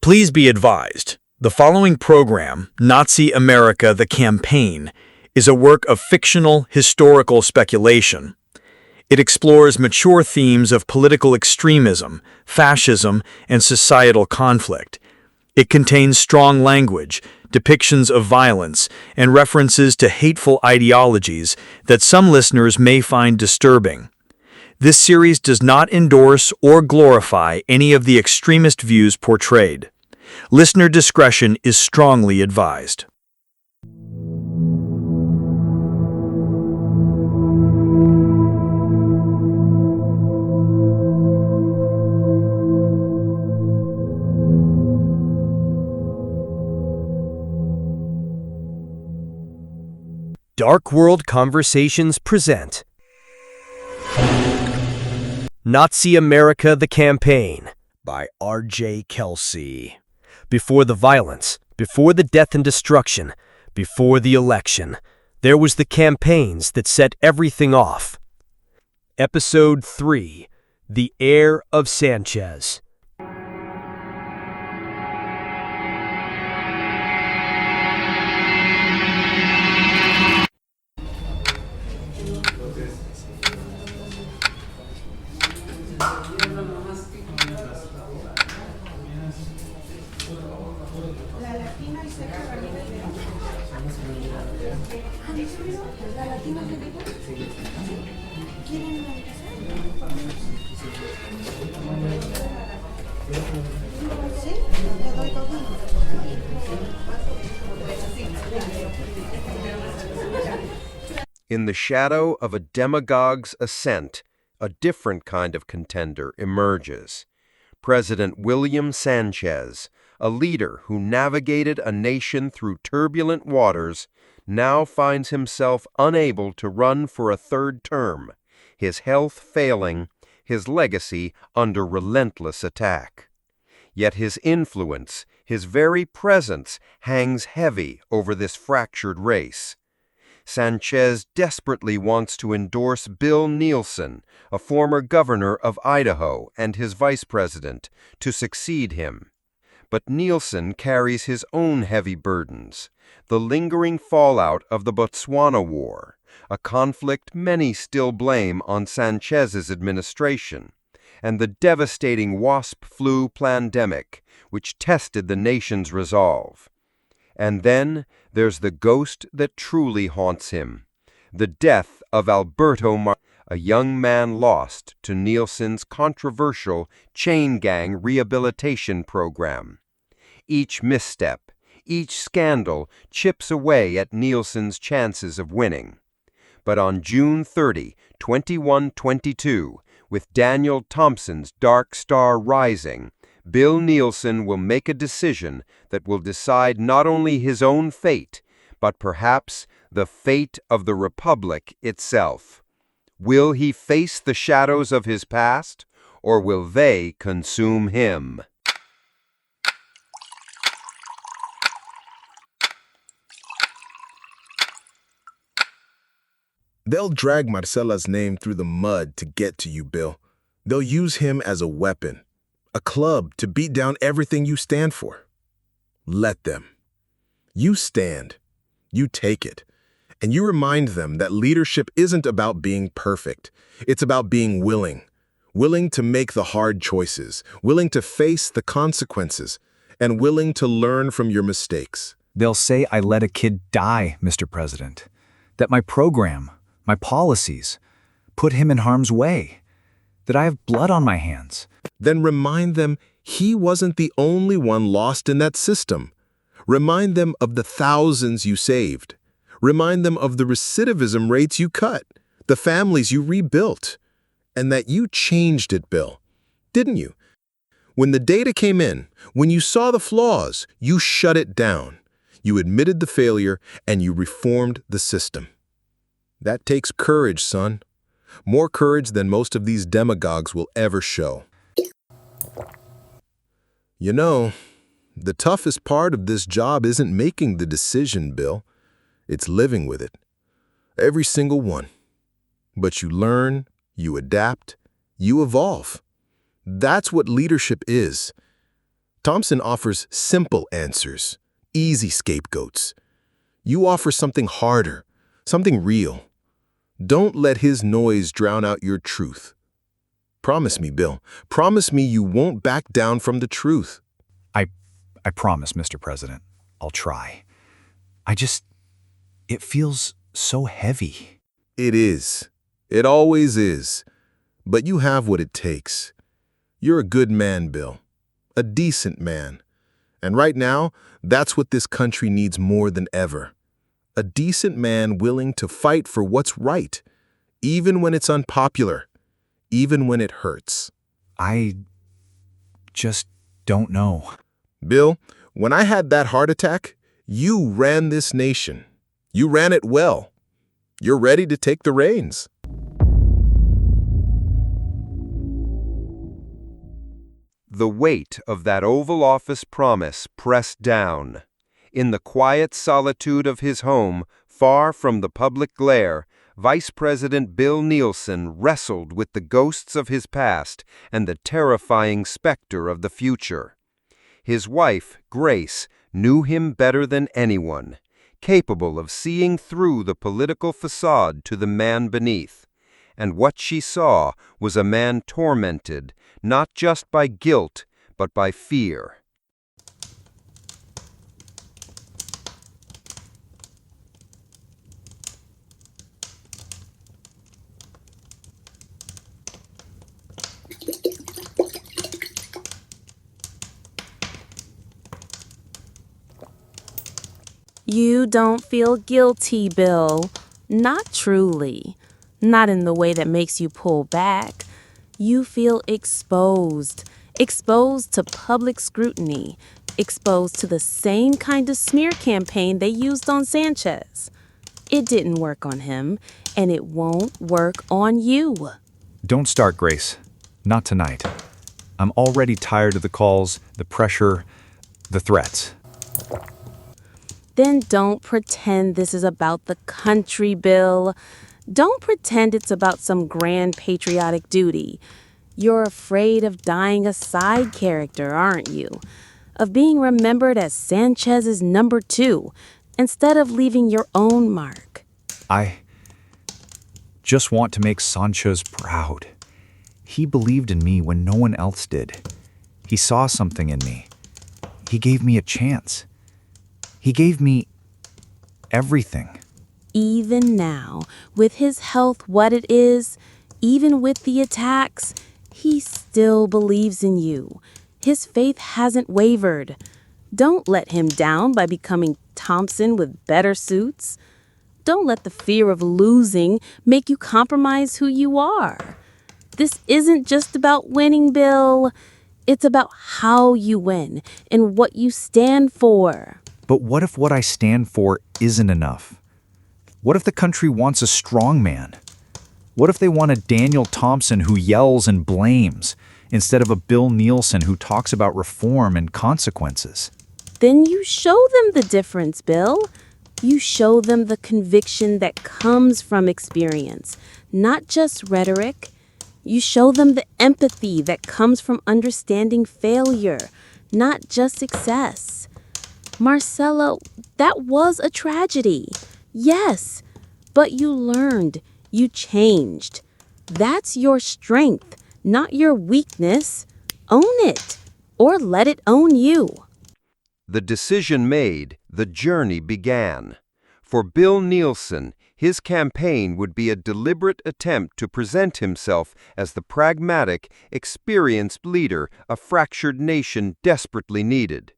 Please be advised, the following program, Nazi America: The Campaign, is a work of fictional, historical speculation. It explores mature themes of political extremism, fascism, and societal conflict. It contains strong language, depictions of violence, and references to hateful ideologies that some listeners may find disturbing. This series does not endorse or glorify any of the extremist views portrayed. Listener discretion is strongly advised. Dark World Conversations present Nazi America: The Campaign by R.J. Kelsey. Before the violence, before the death and destruction, before the election, there was the campaigns that set everything off. Episode 3: The Heir of Sanchez. In the shadow of a demagogue's ascent, a different kind of contender emerges. President William Sanchez, a leader who navigated a nation through turbulent waters, now finds himself unable to run for a third term, his health failing, his legacy under relentless attack. Yet his influence, his very presence, hangs heavy over this fractured race. Sanchez desperately wants to endorse Bill Neilson, a former governor of Idaho and his vice president, to succeed him. But Neilson carries his own heavy burdens, the lingering fallout of the Botswana War, a conflict many still blame on Sanchez's administration, and the devastating wasp flu pandemic, which tested the nation's resolve. And then there's the ghost that truly haunts him, the death of Alberto a young man lost to Neilson's controversial chain gang rehabilitation program. Each misstep, each scandal chips away at Neilson's chances of winning. But on June 30, 2122, with Daniel Thompson's Dark Star rising, Bill Neilson will make a decision that will decide not only his own fate, but perhaps the fate of the Republic itself. Will he face the shadows of his past, or will they consume him? They'll drag Marcela's name through the mud to get to you, Bill. They'll use him as a weapon, a club to beat down everything you stand for. Let them. You stand. You take it. And you remind them that leadership isn't about being perfect. It's about being willing. Willing to make the hard choices, willing to face the consequences, and willing to learn from your mistakes. They'll say I let a kid die, Mr. President. That my program, my policies, put him in harm's way. That I have blood on my hands. Then remind them he wasn't the only one lost in that system. Remind them of the thousands you saved. Remind them of the recidivism rates you cut, the families you rebuilt, and that you changed it, Bill. Didn't you? When the data came in, when you saw the flaws, you shut it down. You admitted the failure, and you reformed the system. That takes courage, son. More courage than most of these demagogues will ever show. You know, the toughest part of this job isn't making the decision, Bill. It's living with it. Every single one. But you learn, you adapt, you evolve. That's what leadership is. Thompson offers simple answers, easy scapegoats. You offer something harder, something real. Don't let his noise drown out your truth. Promise me, Bill. Promise me you won't back down from the truth. I promise, Mr. President. I'll try. It feels so heavy. It is. It always is. But you have what it takes. You're a good man, Bill. A decent man. And right now, that's what this country needs more than ever. A decent man willing to fight for what's right, even when it's unpopular, even when it hurts. I just don't know. Bill, when I had that heart attack, you ran this nation. You ran it well. You're ready to take the reins. The weight of that Oval Office promise pressed down. In the quiet solitude of his home, far from the public glare, Vice President Bill Neilson wrestled with the ghosts of his past and the terrifying specter of the future. His wife, Grace, knew him better than anyone, capable of seeing through the political facade to the man beneath. And what she saw was a man tormented, not just by guilt, but by fear. You don't feel guilty, Bill. Not truly. Not in the way that makes you pull back. You feel exposed. Exposed to public scrutiny. Exposed to the same kind of smear campaign they used on Sanchez. It didn't work on him, and it won't work on you. Don't start, Grace. Not tonight. I'm already tired of the calls, the pressure, the threats. Then don't pretend this is about the country, Bill. Don't pretend it's about some grand patriotic duty. You're afraid of dying a side character, aren't you? Of being remembered as Sanchez's number 2, instead of leaving your own mark. I just want to make Sanchez proud. He believed in me when no one else did. He saw something in me. He gave me a chance. He gave me everything. Even now, with his health what it is, even with the attacks, he still believes in you. His faith hasn't wavered. Don't let him down by becoming Thompson with better suits. Don't let the fear of losing make you compromise who you are. This isn't just about winning, Bill. It's about how you win and what you stand for. But what if what I stand for isn't enough? What if the country wants a strong man? What if they want a Daniel Thompson who yells and blames, instead of a Bill Neilson who talks about reform and consequences? Then you show them the difference, Bill. You show them the conviction that comes from experience, not just rhetoric. You show them the empathy that comes from understanding failure, not just success. Marcelo, that was a tragedy. Yes, but you learned. You changed. That's your strength, not your weakness. Own it, or let it own you. The decision made, the journey began. For Bill Neilson, his campaign would be a deliberate attempt to present himself as the pragmatic, experienced leader a fractured nation desperately needed.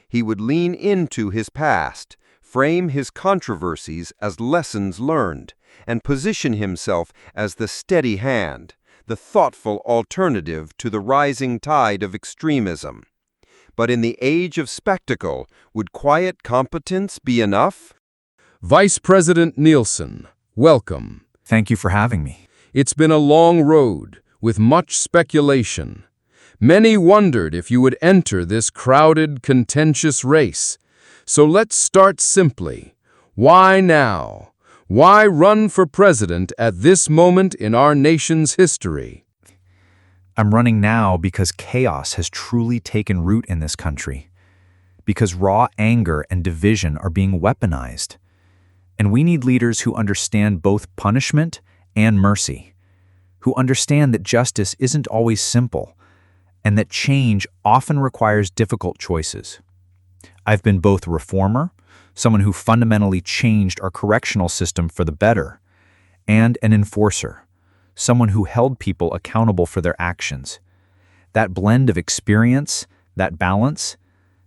He would lean into his past, frame his controversies as lessons learned, and position himself as the steady hand, the thoughtful alternative to the rising tide of extremism. But in the age of spectacle, would quiet competence be enough? Vice President Neilson, welcome. Thank you for having me. It's been a long road, with much speculation. Many wondered if you would enter this crowded, contentious race. So let's start simply. Why now? Why run for president at this moment in our nation's history? I'm running now because chaos has truly taken root in this country, because raw anger and division are being weaponized. And we need leaders who understand both punishment and mercy, who understand that justice isn't always simple, and that change often requires difficult choices. I've been both a reformer, someone who fundamentally changed our correctional system for the better, and an enforcer, someone who held people accountable for their actions. That blend of experience, that balance,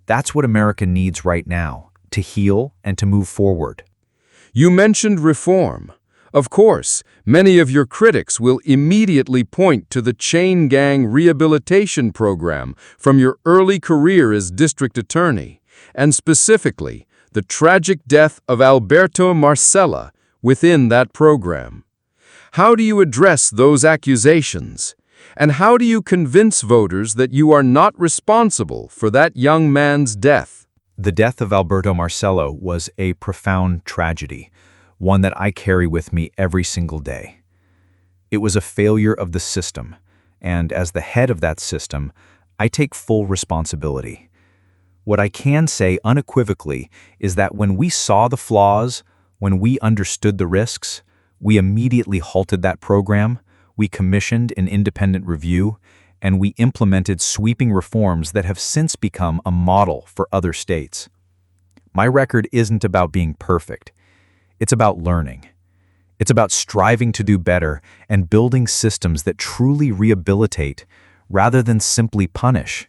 that's what America needs right now, to heal and to move forward. You mentioned reform. Of course, many of your critics will immediately point to the chain gang rehabilitation program from your early career as district attorney, and specifically, the tragic death of Alberto Marcella within that program. How do you address those accusations? And how do you convince voters that you are not responsible for that young man's death? The death of Alberto Marcelo was a profound tragedy, one that I carry with me every single day. It was a failure of the system, and as the head of that system, I take full responsibility. What I can say unequivocally is that when we saw the flaws, when we understood the risks, we immediately halted that program, we commissioned an independent review, and we implemented sweeping reforms that have since become a model for other states. My record isn't about being perfect. It's about learning. It's about striving to do better and building systems that truly rehabilitate rather than simply punish.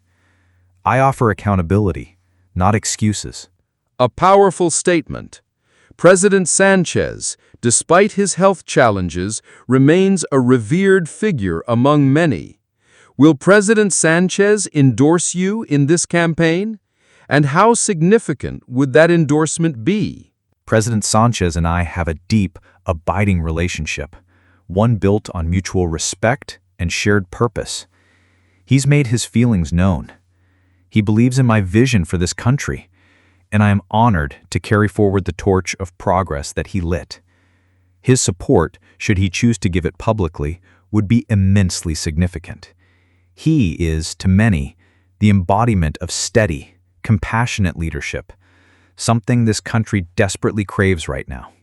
I offer accountability, not excuses. A powerful statement. President Sanchez, despite his health challenges, remains a revered figure among many. Will President Sanchez endorse you in this campaign? And how significant would that endorsement be? President Sanchez and I have a deep, abiding relationship, one built on mutual respect and shared purpose. He's made his feelings known. He believes in my vision for this country, and I am honored to carry forward the torch of progress that he lit. His support, should he choose to give it publicly, would be immensely significant. He is, to many, the embodiment of steady, compassionate leadership, something this country desperately craves right now.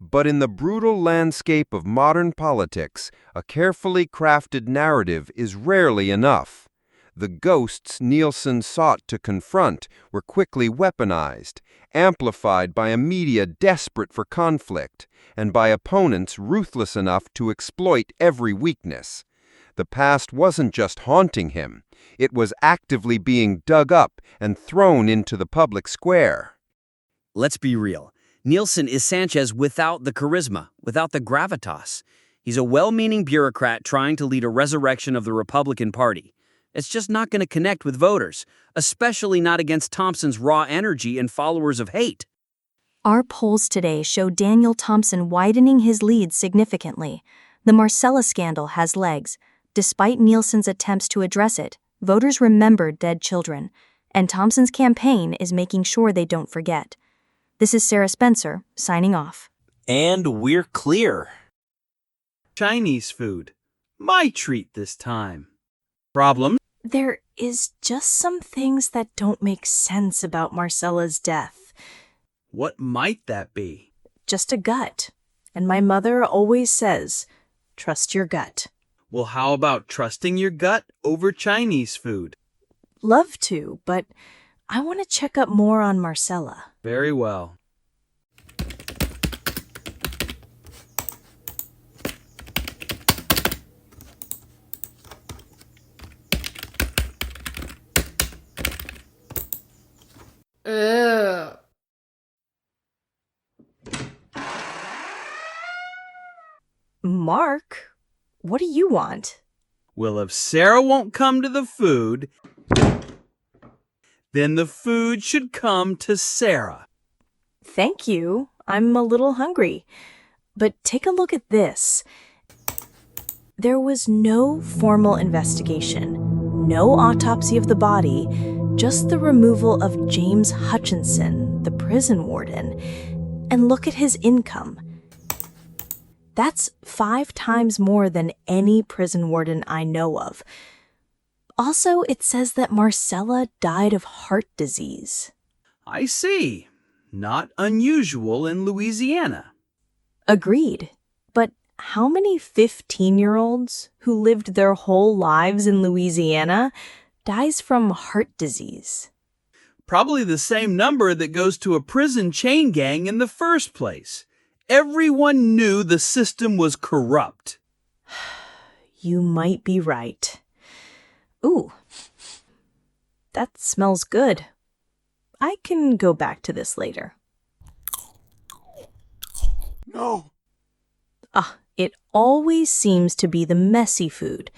But in the brutal landscape of modern politics, a carefully crafted narrative is rarely enough. The ghosts Neilson sought to confront were quickly weaponized, amplified by a media desperate for conflict, and by opponents ruthless enough to exploit every weakness. The past wasn't just haunting him, it was actively being dug up and thrown into the public square. Let's be real. Neilson is Sanchez without the charisma, without the gravitas. He's a well-meaning bureaucrat trying to lead a resurrection of the Republican Party. It's just not going to connect with voters, especially not against Thompson's raw energy and followers of hate. Our polls today show Daniel Thompson widening his lead significantly. The Marcella scandal has legs. Despite Neilson's attempts to address it, voters remembered dead children, and Thompson's campaign is making sure they don't forget. This is Sarah Spencer, signing off. And we're clear. Chinese food. My treat this time. Problem? There is just some things that don't make sense about Marcella's death. What might that be? Just a gut. And my mother always says, trust your gut. Well, how about trusting your gut over Chinese food? Love to, but I want to check up more on Marcella. Very well. Mark, what do you want? Well, if Sarah won't come to the food, then the food should come to Sarah. Thank you. I'm a little hungry. But take a look at this. There was no formal investigation, no autopsy of the body, just the removal of James Hutchinson, the prison warden. And look at his income. That's 5 times more than any prison warden I know of. Also, it says that Marcella died of heart disease. I see. Not unusual in Louisiana. Agreed. But how many 15-year-olds who lived their whole lives in Louisiana dies from heart disease? Probably the same number that goes to a prison chain gang in the first place. Everyone knew the system was corrupt. You might be right. Ooh, that smells good. I can go back to this later. No. It always seems to be the messy food.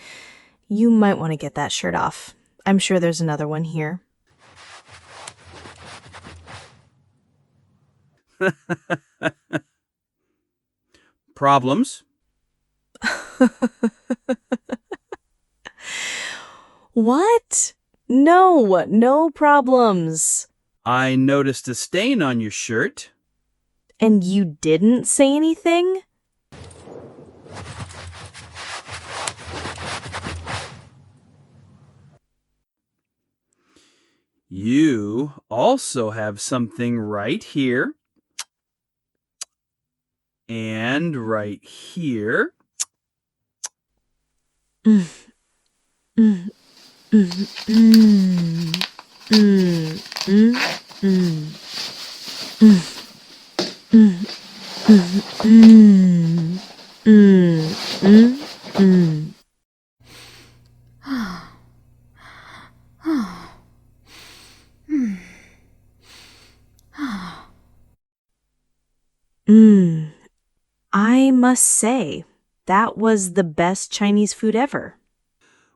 You might want to get that shirt off. I'm sure there's another one here. Problems? What? No, no problems. I noticed a stain on your shirt. And you didn't say anything? You also have something right here. And right here. I must say, that was the best Chinese food ever.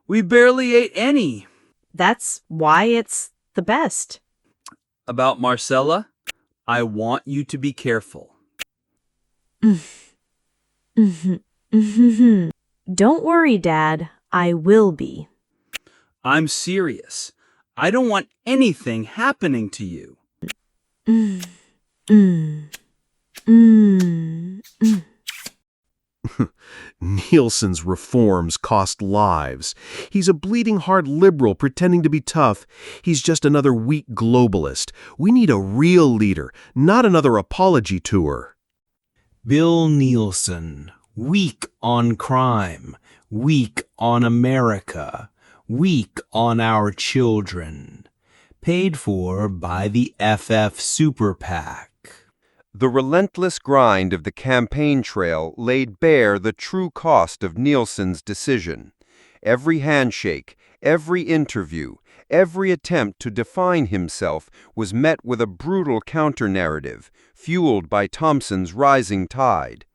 We barely ate any. That's why it's the best. About Marcella, I want you to be careful. Don't worry, Dad. I will be. I'm serious. I don't want anything happening to you. Neilson's reforms cost lives. He's a bleeding heart liberal pretending to be tough. He's just another weak globalist. We need a real leader, not another apology tour. Bill Neilson, weak on crime, weak on America, weak on our children. Paid for by the FF Super PAC. The relentless grind of the campaign trail laid bare the true cost of Neilson's decision. Every handshake, every interview, every attempt to define himself was met with a brutal counter-narrative, fueled by Thompson's rising tide.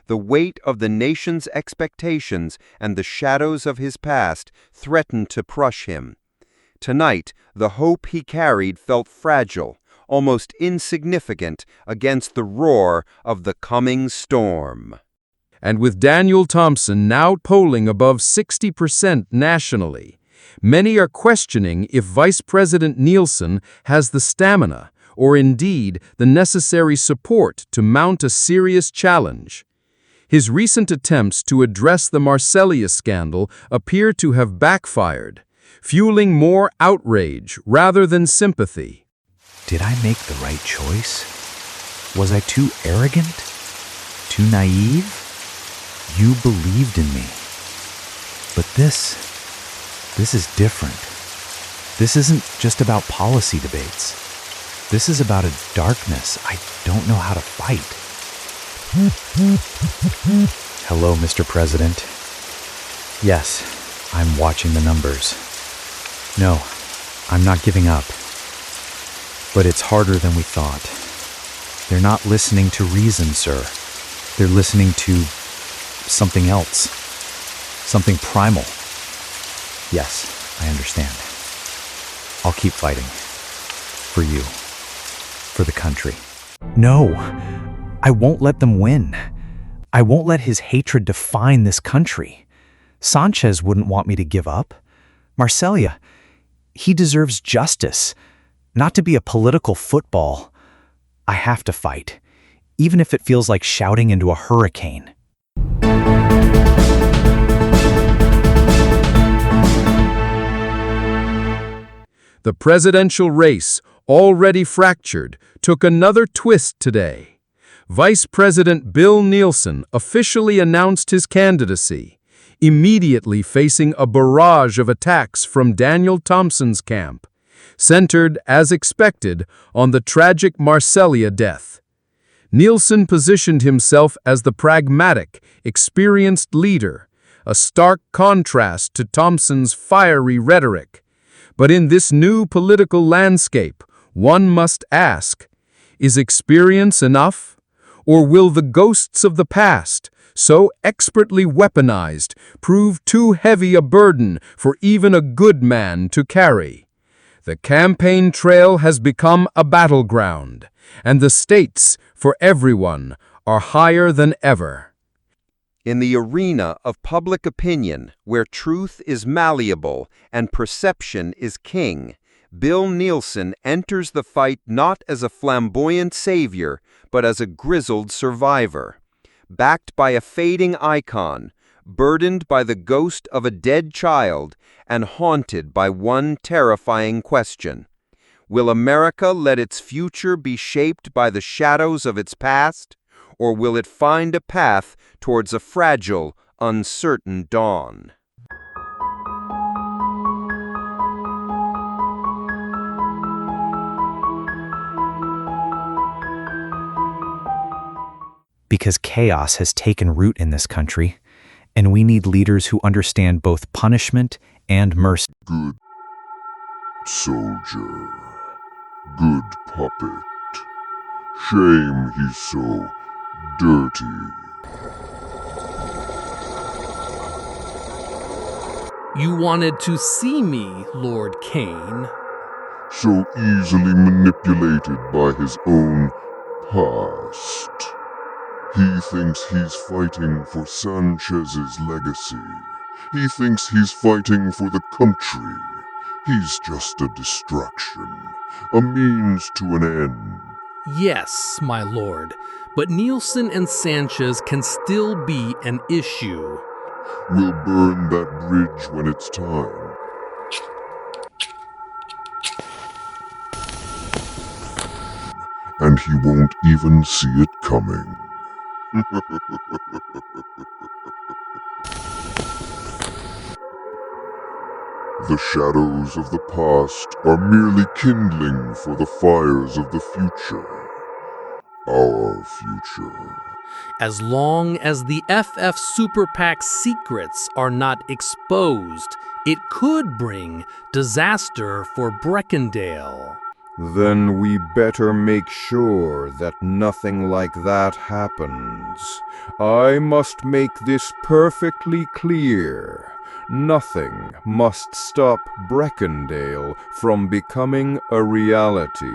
The weight of the nation's expectations and the shadows of his past threatened to crush him. Tonight, the hope he carried felt fragile, almost insignificant against the roar of the coming storm. And with Daniel Thompson now polling above 60% nationally, many are questioning if Vice President Neilson has the stamina or indeed the necessary support to mount a serious challenge. His recent attempts to address the Marcella scandal appear to have backfired, fueling more outrage rather than sympathy. Did I make the right choice? Was I too arrogant? Too naive? You believed in me. But this is different. This isn't just about policy debates. This is about a darkness I don't know how to fight. Hello, Mr. President. Yes, I'm watching the numbers. No, I'm not giving up. But it's harder than we thought. They're not listening to reason, sir. They're listening to something else. Something primal. Yes, I understand. I'll keep fighting. For you. For the country. No, I won't let them win. I won't let his hatred define this country. Sanchez wouldn't want me to give up. Marcella, he deserves justice. Not to be a political football. I have to fight, even if it feels like shouting into a hurricane. The presidential race, already fractured, took another twist today. Vice President Bill Neilson officially announced his candidacy, immediately facing a barrage of attacks from Daniel Thompson's camp, centered, as expected, on the tragic Marcellia death. Neilson positioned himself as the pragmatic, experienced leader, a stark contrast to Thompson's fiery rhetoric. But in this new political landscape, one must ask, is experience enough? Or will the ghosts of the past, so expertly weaponized, prove too heavy a burden for even a good man to carry? The campaign trail has become a battleground, and the stakes for everyone are higher than ever. In the arena of public opinion, where truth is malleable and perception is king, Bill Neilson enters the fight not as a flamboyant savior, but as a grizzled survivor. Backed by a fading icon, burdened by the ghost of a dead child, and haunted by one terrifying question: will America let its future be shaped by the shadows of its past? Or will it find a path towards a fragile, uncertain dawn? Because chaos has taken root in this country, and we need leaders who understand both punishment and mercy. Good soldier, good puppet. Shame he's so dirty. You wanted to see me, Lord Kane. So easily manipulated by his own past. He thinks he's fighting for Sanchez's legacy. He thinks he's fighting for the country. He's just a distraction, a means to an end. Yes, my lord, but Neilson and Sanchez can still be an issue. We'll burn that bridge when it's time. And he won't even see it coming. The shadows of the past are merely kindling for the fires of the future. Our future. As long as the FF Super PAC secrets are not exposed, it could bring disaster for Breckendale. Then we better make sure that nothing like that happens. I must make this perfectly clear. Nothing must stop Breckendale from becoming a reality.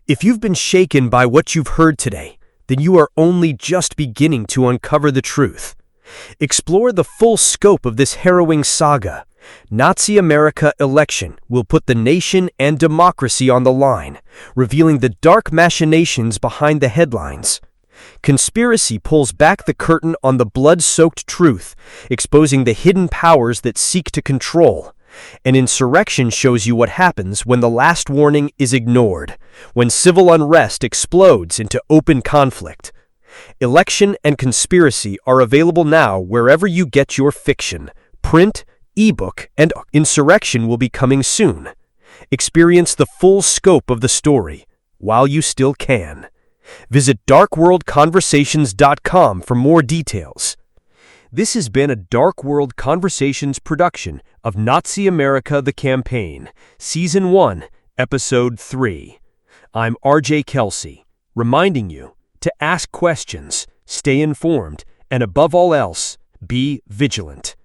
If you've been shaken by what you've heard today, then you are only just beginning to uncover the truth. Explore the full scope of this harrowing saga. Nazi America election will put the nation and democracy on the line, revealing the dark machinations behind the headlines. Conspiracy pulls back the curtain on the blood-soaked truth, exposing the hidden powers that seek to control. An insurrection shows you what happens when the last warning is ignored, when civil unrest explodes into open conflict. Election and Conspiracy are available now wherever you get your fiction. Print, ebook, and Insurrection will be coming soon. Experience the full scope of the story while you still can. Visit darkworldconversations.com for more details. This has been a Dark World Conversations production of Nazi America the Campaign, Season 1, Episode 3. I'm RJ Kelsey, reminding you to ask questions, stay informed, and above all else, be vigilant.